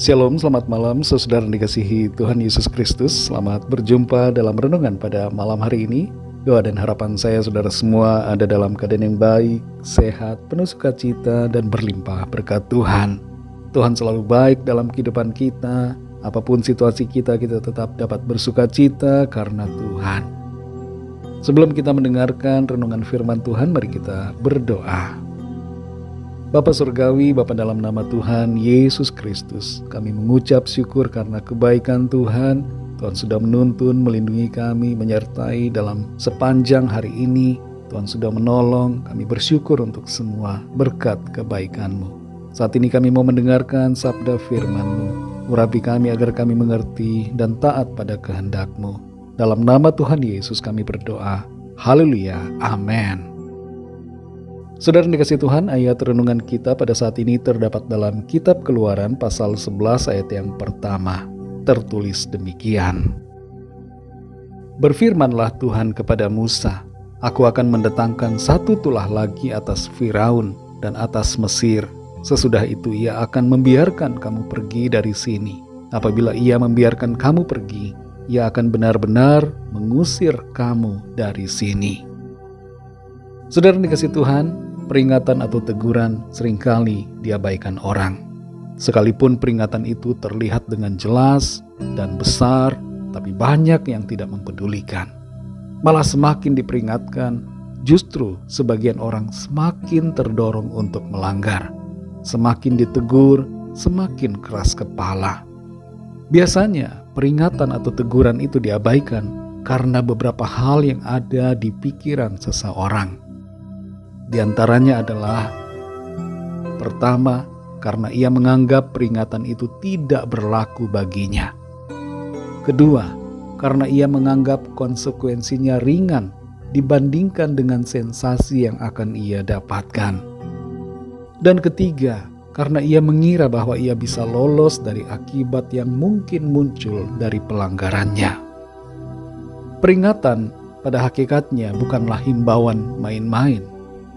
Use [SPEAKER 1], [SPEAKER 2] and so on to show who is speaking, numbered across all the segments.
[SPEAKER 1] Shalom, selamat malam saudara yang dikasihi Tuhan Yesus Kristus. Selamat berjumpa dalam renungan pada malam hari ini. Doa dan harapan saya saudara semua ada dalam keadaan yang baik, sehat, penuh sukacita dan berlimpah berkat Tuhan. Tuhan selalu baik dalam kehidupan kita. Apapun situasi kita tetap dapat bersukacita karena Tuhan. Sebelum kita mendengarkan renungan firman Tuhan, mari kita berdoa. Bapa Surgawi, Bapa dalam nama Tuhan Yesus Kristus, kami mengucap syukur karena kebaikan Tuhan. Tuhan sudah menuntun, melindungi kami, menyertai dalam sepanjang hari ini. Tuhan sudah menolong, kami bersyukur untuk semua berkat kebaikan-Mu. Saat ini kami mau mendengarkan sabda firman-Mu. Urapi kami agar kami mengerti dan taat pada kehendak-Mu. Dalam nama Tuhan Yesus kami berdoa. Haleluya, amin. Saudara yang dikasihi Tuhan, ayat renungan kita pada saat ini terdapat dalam kitab Keluaran pasal 11 ayat yang pertama. Tertulis demikian. Berfirmanlah Tuhan kepada Musa, Aku akan mendatangkan satu tulah lagi atas Firaun dan atas Mesir. Sesudah itu ia akan membiarkan kamu pergi dari sini. Apabila ia membiarkan kamu pergi, ia akan benar-benar mengusir kamu dari sini. Saudara yang dikasihi Tuhan, peringatan atau teguran seringkali diabaikan orang. Sekalipun peringatan itu terlihat dengan jelas dan besar, tapi banyak yang tidak mempedulikan. Malah semakin diperingatkan, justru sebagian orang semakin terdorong untuk melanggar. Semakin ditegur, semakin keras kepala. Biasanya peringatan atau teguran itu diabaikan karena beberapa hal yang ada di pikiran seseorang. Di antaranya adalah pertama, karena ia menganggap peringatan itu tidak berlaku baginya. Kedua, karena ia menganggap konsekuensinya ringan dibandingkan dengan sensasi yang akan ia dapatkan. Dan ketiga, karena ia mengira bahwa ia bisa lolos dari akibat yang mungkin muncul dari pelanggarannya. Peringatan pada hakikatnya bukanlah himbauan main-main,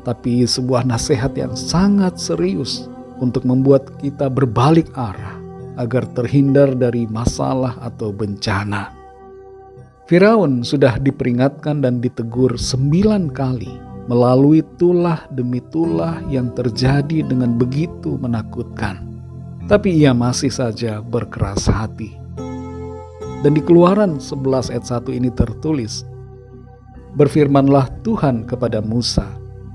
[SPEAKER 1] tapi sebuah nasihat yang sangat serius untuk membuat kita berbalik arah agar terhindar dari masalah atau bencana. Firaun sudah diperingatkan dan ditegur 9 kali melalui tulah demi tulah yang terjadi dengan begitu menakutkan. Tapi ia masih saja berkeras hati. Dan di Keluaran 11 ayat 1 ini tertulis, Berfirmanlah Tuhan kepada Musa,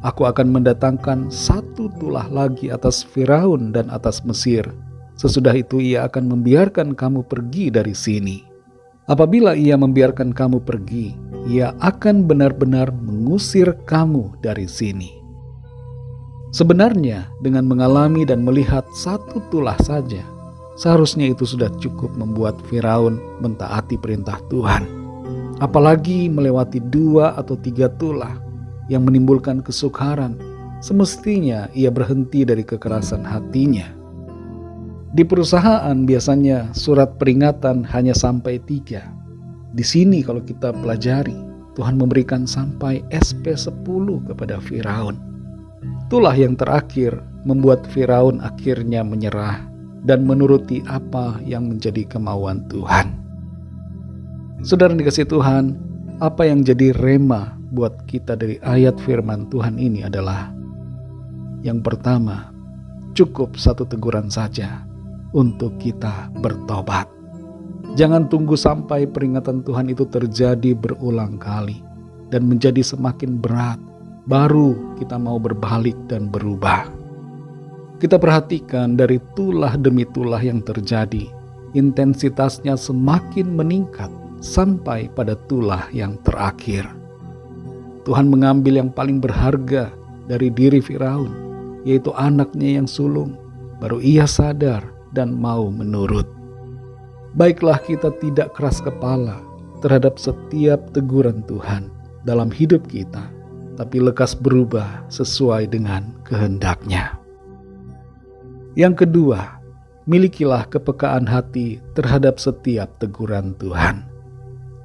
[SPEAKER 1] Aku akan mendatangkan satu tulah lagi atas Firaun dan atas Mesir. Sesudah itu ia akan membiarkan kamu pergi dari sini. Apabila ia membiarkan kamu pergi, ia akan benar-benar mengusir kamu dari sini. Sebenarnya dengan mengalami dan melihat satu tulah saja, seharusnya itu sudah cukup membuat Firaun mentaati perintah Tuhan. Apalagi melewati 2 atau 3 tulah yang menimbulkan kesukaran, semestinya ia berhenti dari kekerasan hatinya. Di perusahaan biasanya surat peringatan hanya sampai 3. Di sini kalau kita pelajari, Tuhan memberikan sampai SP10 kepada Firaun. Tulah yang terakhir membuat Firaun akhirnya menyerah dan menuruti apa yang menjadi kemauan Tuhan. Saudara yang dikasihi Tuhan, apa yang jadi rema buat kita dari ayat firman Tuhan ini adalah yang pertama, cukup satu teguran saja untuk kita bertobat. Jangan tunggu sampai peringatan Tuhan itu terjadi berulang kali dan menjadi semakin berat, baru kita mau berbalik dan berubah. Kita perhatikan dari tulah demi tulah yang terjadi, intensitasnya semakin meningkat sampai pada tulah yang terakhir. Tuhan mengambil yang paling berharga dari diri Firaun, yaitu anaknya yang sulung. Baru ia sadar dan mau menurut. Baiklah kita tidak keras kepala terhadap setiap teguran Tuhan dalam hidup kita, tapi lekas berubah sesuai dengan kehendak-Nya. Yang kedua, milikilah kepekaan hati terhadap setiap teguran Tuhan.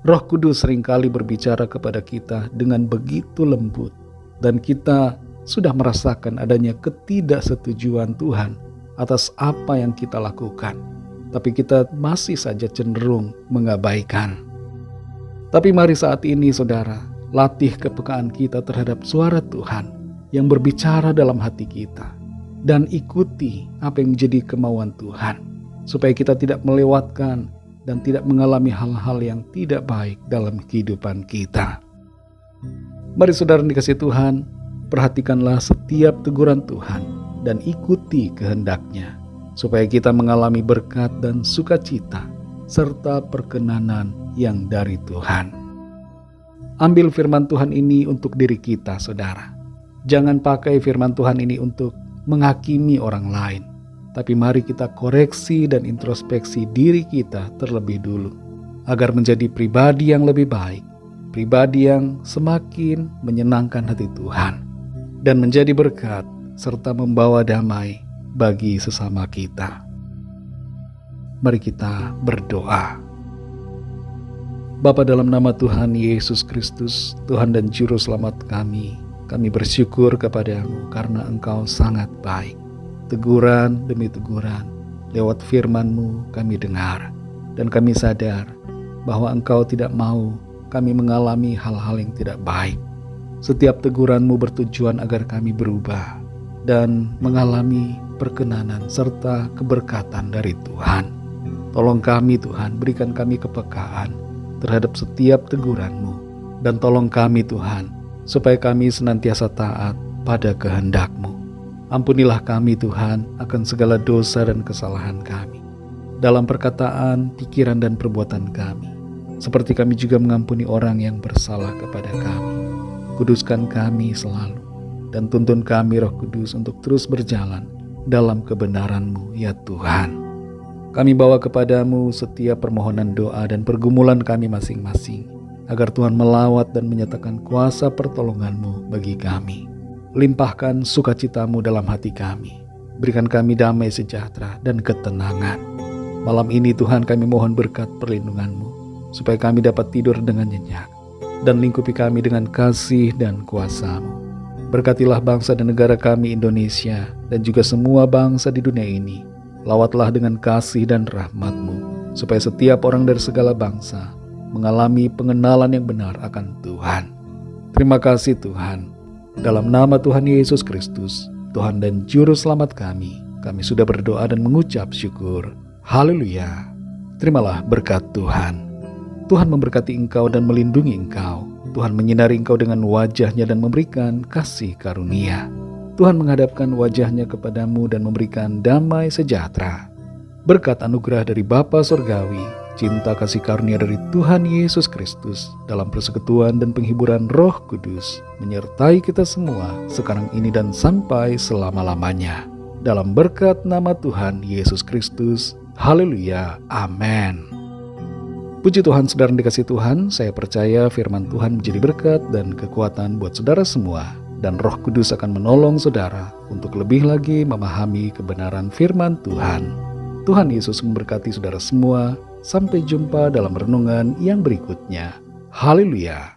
[SPEAKER 1] Roh Kudus seringkali berbicara kepada kita dengan begitu lembut, dan kita sudah merasakan adanya ketidaksetujuan Tuhan atas apa yang kita lakukan. tapi kita masih saja cenderung mengabaikan. Tapi mari saat ini saudara, latih kepekaan kita terhadap suara Tuhan yang berbicara dalam hati kita. Dan ikuti apa yang menjadi kemauan Tuhan, supaya kita tidak melewatkan dan tidak mengalami hal-hal yang tidak baik dalam kehidupan kita. Mari saudara dikasih Tuhan, perhatikanlah setiap teguran Tuhan dan ikuti kehendak-Nya, supaya kita mengalami berkat dan sukacita serta perkenanan yang dari Tuhan. Ambil firman Tuhan ini untuk diri kita, saudara. Jangan pakai firman Tuhan ini untuk menghakimi orang lain, tapi mari kita koreksi dan introspeksi diri kita terlebih dulu, agar menjadi pribadi yang lebih baik, pribadi yang semakin menyenangkan hati Tuhan, dan menjadi berkat serta membawa damai bagi sesama kita. Mari kita berdoa. Bapa, dalam nama Tuhan Yesus Kristus, Tuhan dan Juru Selamat kami bersyukur kepada-Mu karena Engkau sangat baik. Teguran demi teguran lewat firman-Mu kami dengar, dan kami sadar bahwa Engkau tidak mau kami mengalami hal-hal yang tidak baik. Setiap teguran-Mu bertujuan agar kami berubah dan mengalami perkenanan serta keberkatan dari Tuhan. Tolong kami Tuhan, berikan kami kepekaan terhadap setiap teguran-Mu, dan tolong kami Tuhan, supaya kami senantiasa taat pada kehendak-Mu. Ampunilah kami Tuhan akan segala dosa dan kesalahan kami, dalam perkataan, pikiran, dan perbuatan kami, seperti kami juga mengampuni orang yang bersalah kepada kami. Kuduskan kami selalu, dan tuntun kami Roh Kudus untuk terus berjalan dalam kebenaran-Mu ya Tuhan. Kami bawa kepadamu setiap permohonan doa dan pergumulan kami masing-masing, agar Tuhan melawat dan menyatakan kuasa pertolongan-Mu bagi kami. Limpahkan sukacita-Mu dalam hati kami. Berikan kami damai sejahtera dan ketenangan. Malam ini Tuhan, kami mohon berkat perlindungan-Mu, supaya kami dapat tidur dengan nyenyak, dan lingkupi kami dengan kasih dan kuasa-Mu. Berkatilah bangsa dan negara kami Indonesia, dan juga semua bangsa di dunia ini. Lawatlah dengan kasih dan rahmat-Mu, supaya setiap orang dari segala bangsa mengalami pengenalan yang benar akan Tuhan. Terima kasih Tuhan. Dalam nama Tuhan Yesus Kristus, Tuhan dan Juru Selamat kami sudah berdoa dan mengucap syukur. Haleluya. Terimalah berkat Tuhan. Tuhan memberkati engkau dan melindungi engkau. Tuhan menyinari engkau dengan wajah-Nya dan memberikan kasih karunia. Tuhan menghadapkan wajah-Nya kepadamu dan memberikan damai sejahtera. Berkat anugerah dari Bapa Surgawi, cinta kasih karunia dari Tuhan Yesus Kristus, dalam persekutuan dan penghiburan Roh Kudus, menyertai kita semua sekarang ini dan sampai selama-lamanya. Dalam berkat nama Tuhan Yesus Kristus. Haleluya. Amin. Puji Tuhan, saudara yang dikasihi Tuhan, saya percaya firman Tuhan menjadi berkat dan kekuatan buat saudara semua. Dan Roh Kudus akan menolong saudara untuk lebih lagi memahami kebenaran firman Tuhan. Tuhan Yesus memberkati saudara semua. Sampai jumpa dalam renungan yang berikutnya. Haleluya.